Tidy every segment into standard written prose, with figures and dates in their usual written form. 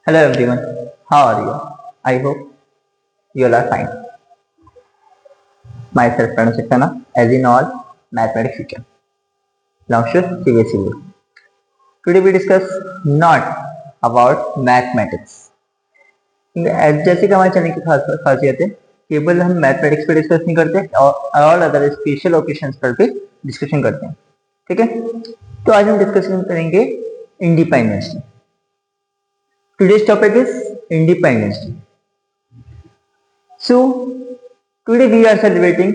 Hello everyone, how are you? I hope you all are fine. Myself Pranav Saxena, as in all mathematics teacher. Now should CBSE board. Today we discuss not about mathematics. जैसे कि हमारे channel की खासियत है, केवल हम mathematics पे discuss नहीं करते और अदर स्पेशल ओकेशंस पर भी डिस्कशन करते हैं. ठीक है, तो आज हम डिस्कशन करेंगे independence day. Today's topic is Independence Day. So today we are celebrating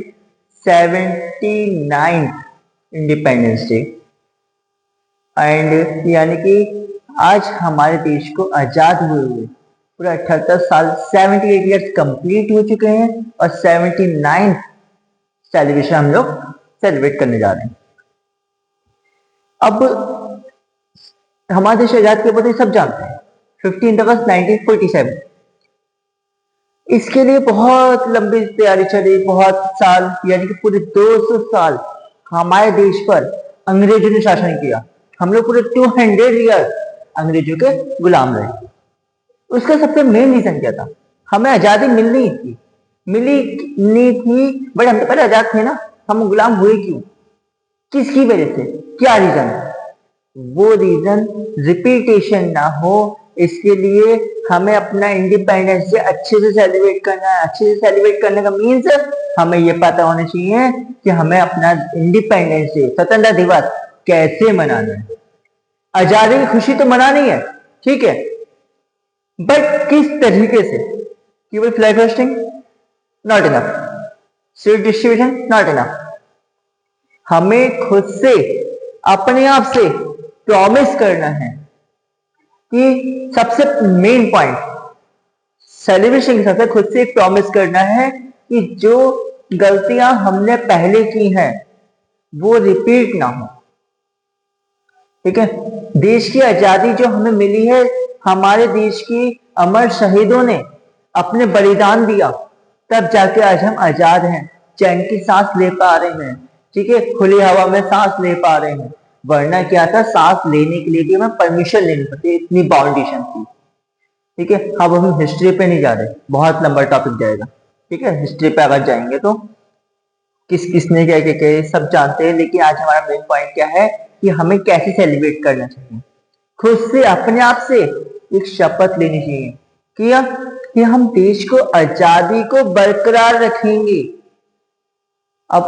79th Independence Day and यानी कि आज हमारे देश को आजाद हुए हुए पूरा 78 साल 78 ईयर्स कंप्लीट हो चुके हैं और 79th सेलिब्रेशन हम लोग सेलिब्रेट करने जा रहे हैं. अब हमारा देश आजाद के बाद सब जानते हैं 15 अगस्त 1947. इसके लिए बहुत लंबी तैयारी चली, बहुत साल यानी कि पूरे 200 साल हमारे देश पर अंग्रेजों ने शासन किया. हम लोग पूरे 200 ईयर अंग्रेजों के गुलाम रहे. उसका सबसे मेन रीजन क्या था? हमें आजादी मिलनी थी बट हम तो पहले आजाद थे ना. हम गुलाम हुए क्यों, किसकी वजह से, क्या रीजन? वो रीजन रिपीटेशन ना हो, इसके लिए हमें अपना इंडिपेंडेंस डे अच्छे से सेलिब्रेट करना है. अच्छे से सेलिब्रेट करने का मीन्स हमें ये पता होना चाहिए कि हमें अपना इंडिपेंडेंस डे, स्वतंत्रता दिवस कैसे मनाना है. आजादी की खुशी तो मनानी है, ठीक है, बट किस तरीके से? केवल flag hosting not enough, seat distribution not enough. हमें खुद से अपने आप से प्रॉमिस करना है कि सबसे मेन पॉइंट सेलिब्रेशन के साथ खुद से एक प्रॉमिस करना है कि जो गलतियां हमने पहले की हैं वो रिपीट ना हो. ठीक है, देश की आजादी जो हमें मिली है, हमारे देश की अमर शहीदों ने अपने बलिदान दिया, तब जाके आज हम आजाद हैं, चैन की सांस ले पा रहे हैं. ठीक है, खुली हवा में सांस ले पा रहे हैं. वरना क्या था, सांस लेने के लिए भी हमें परमिशन लेनी पड़ती, इतनी बाउंडेशन थी. ठीक है, अब हम हिस्ट्री पे नहीं जा रहे, बहुत लंबा टॉपिक जाएगा. ठीक है, हिस्ट्री पे अगर जाएंगे तो किसने क्या क्या किया सब जानते हैं. लेकिन आज हमारा मेन पॉइंट क्या है कि हमें कैसे सेलिब्रेट करना चाहिए. खुद से अपने आप से एक शपथ लेनी चाहिए कि हम देश को आजादी को बरकरार रखेंगे. अब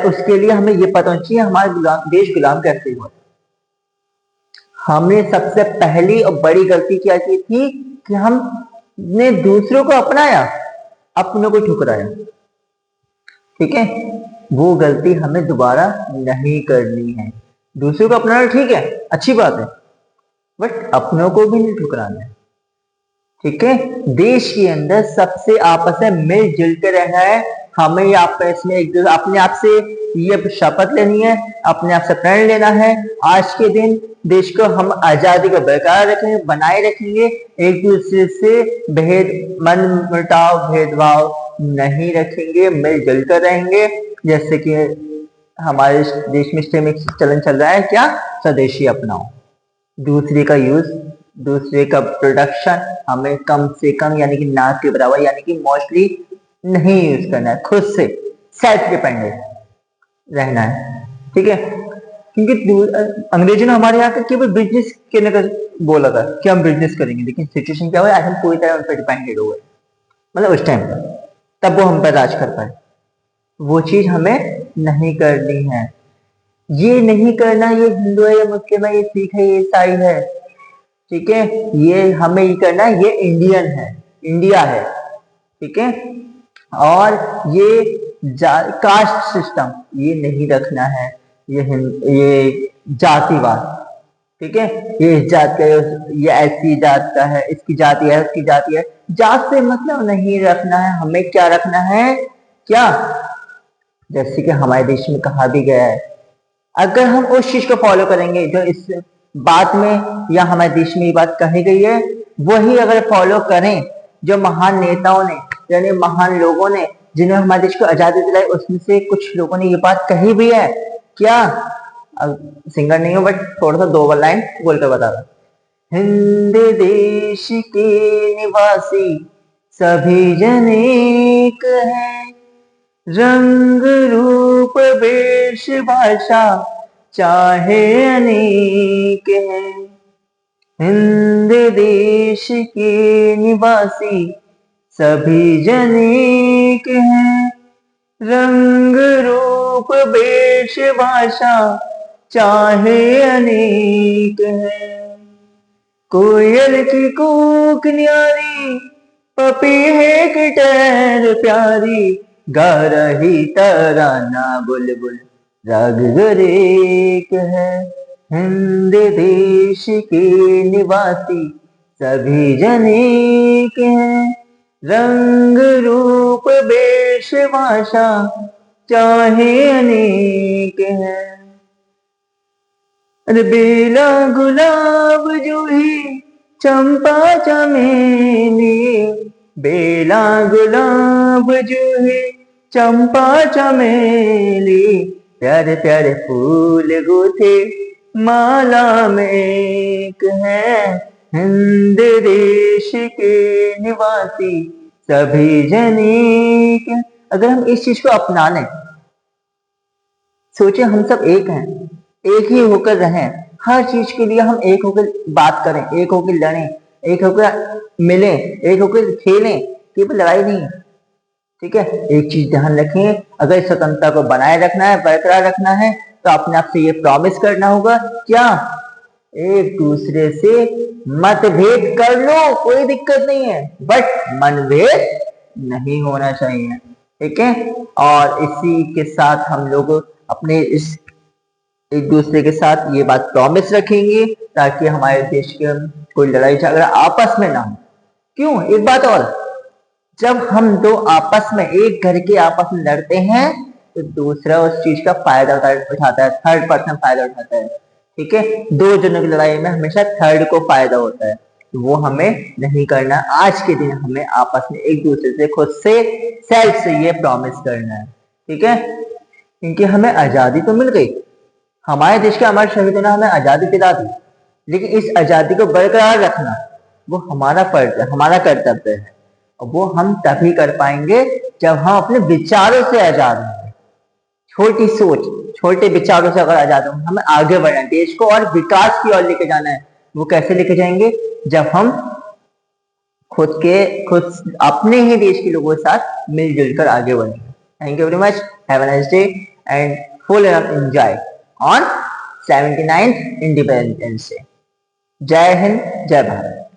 उसके लिए हमें ये पता होना चाहिए हमारा देश गुलाम कैसे हुआ. हमने सबसे पहली और बड़ी गलती क्या की थी कि हमने दूसरों को अपनाया, अपनों को ठुकराया. ठीक है, वो गलती हमें दोबारा नहीं करनी है. दूसरों को अपनाना ठीक है, अच्छी बात है, बट अपनों को भी नहीं ठुकराना है. ठीक है, देश के अंदर सबसे आपस में मिलजुल के रहना है. हमें आपस में एक अपने आप से ये शपथ लेनी है, अपने आप से प्रण लेना है. आज के दिन देश को हम आजादी को बरकरार रखेंगे, बनाए रखेंगे. एक दूसरे से मन मुटाव भेदभाव नहीं रखेंगे, मिलजुल कर रहेंगे. जैसे कि हमारे देश में चलन चल रहा है, क्या? स्वदेशी अपनाओ. दूसरे का यूज, दूसरे का प्रोडक्शन हमें कम से कम यानी कि ना के बराबर यानी कि मोस्टली नहीं यूज करना है. खुद से सेल्फ डिपेंडेंट रहना है. ठीक है, क्योंकि अंग्रेजों ने हमारे यहाँ केवल बिजनेस करने का बोला था कि हम बिजनेस करेंगे, लेकिन सिचुएशन क्या हुआ, आज हम पूरी तरह उन पर डिपेंडेड हो गए. मतलब उस टाइम पर तब वो हम पर राज कर पाए. वो चीज हमें नहीं करनी है. ये नहीं करना, ये हिंदू है, ये मुस्लिम है, ये सिख है, ये ईसाई है. ठीक है, ये हमें ये करना है, ये इंडियन है, इंडिया है. ठीक है, और ये कास्ट सिस्टम ये नहीं रखना है, ये जातिवाद. ठीक है, ये इस जात का है, ये ऐसी जात का है, इसकी जाति है, उसकी जाति है. जात से मतलब नहीं रखना है. हमें क्या रखना है, क्या? जैसे कि हमारे देश में कहा भी गया है, अगर हम उस चीज को फॉलो करेंगे जो इस बात में या हमारे देश में ये बात कही गई है, वही अगर फॉलो करें जो महान नेताओं ने यानी महान लोगों ने जिन्होंने हमारे देश को आजादी दिलाई, उसमें से कुछ लोगों ने ये बात कही भी है. क्या? सिंगर नहीं हो बट थोड़ा सा दो लाइन बोलकर बता रहा. हिंद देश के निवासी सभी जन एक हैं, रंग रूप वेश भाषा चाहे अनेक हैं। हिंद देश के निवासी सभी जन एक हैं, रंग रूप वेश भाषा चाहे अनेक हैं। कोयल की कूक न्यारी, पपीहे की टहल प्यारी, गा रही तराना बुलबुल, राग गरेक है। हिंद देश के निवासी सभी जन एक हैं, रंग रूप वेश भाषा चाहे अनेक हैं। अरे बेला गुलाब जूही चंपा चमेली, बेला गुलाब जूही चंपा चमेली, प्यारे प्यारे फूल गूथे माला में एक है। हिंद देश के निवासी सभी जन एक हैं। अगर हम इस चीज को अपना लें, सोचे हम सब एक हैं, एक ही होकर रहें, हर चीज के लिए हम एक होकर बात करें, एक होकर लड़ें, एक होकर मिलें, एक होकर खेलें, केवल लड़ाई नहीं। ठीक है, एक चीज ध्यान रखें, अगर स्वतंत्रता को बनाए रखना है, बरकरार रखना है, तो अपने आप से ये प्रॉमिस करना होगा, क्या? एक दूसरे से मतभेद कर लो, कोई दिक्कत नहीं है, बट मनभेद नहीं होना चाहिए। ठीक है, और इसी के साथ हम लोग अपने इस एक दूसरे के साथ ये बात प्रॉमिस रखेंगे, ताकि हमारे देश के कोई लड़ाई झगड़ा आपस में ना हो। क्यों? एक बात और, जब हम दो आपस में एक घर के आपस में लड़ते हैं, तो दूसरा उस चीज का फायदा उठाता है, थर्ड पर्सन फायदा उठाता है। ठीक है, दो जनों की लड़ाई में हमेशा थर्ड को फायदा होता है, तो वो हमें नहीं करना। आज के दिन हमें आपस में एक दूसरे से, खुद से, सेल्फ से ये प्रॉमिस करना है। ठीक है, क्योंकि हमें आजादी तो मिल गई, हमारे देश के अमर शहीदों ने हमें आजादी दिला दी, लेकिन इस आजादी को बरकरार रखना वो हमारा फर्ज है, हमारा कर्तव्य है। और वो हम तभी कर पाएंगे जब हम अपने विचारों से आजाद होंगे। छोटी सोच, छोटे विचारों से अगर आजाद होंगे, हमें आगे बढ़ना, देश को और विकास की ओर लेके जाना है। वो कैसे लेके जाएंगे? जब हम खुद अपने ही देश के लोगों के साथ मिलजुल कर आगे बढ़ेंगे। Thank you very much, have a nice day and full enjoy on 79th independence day. जय हिंद, जय भारत।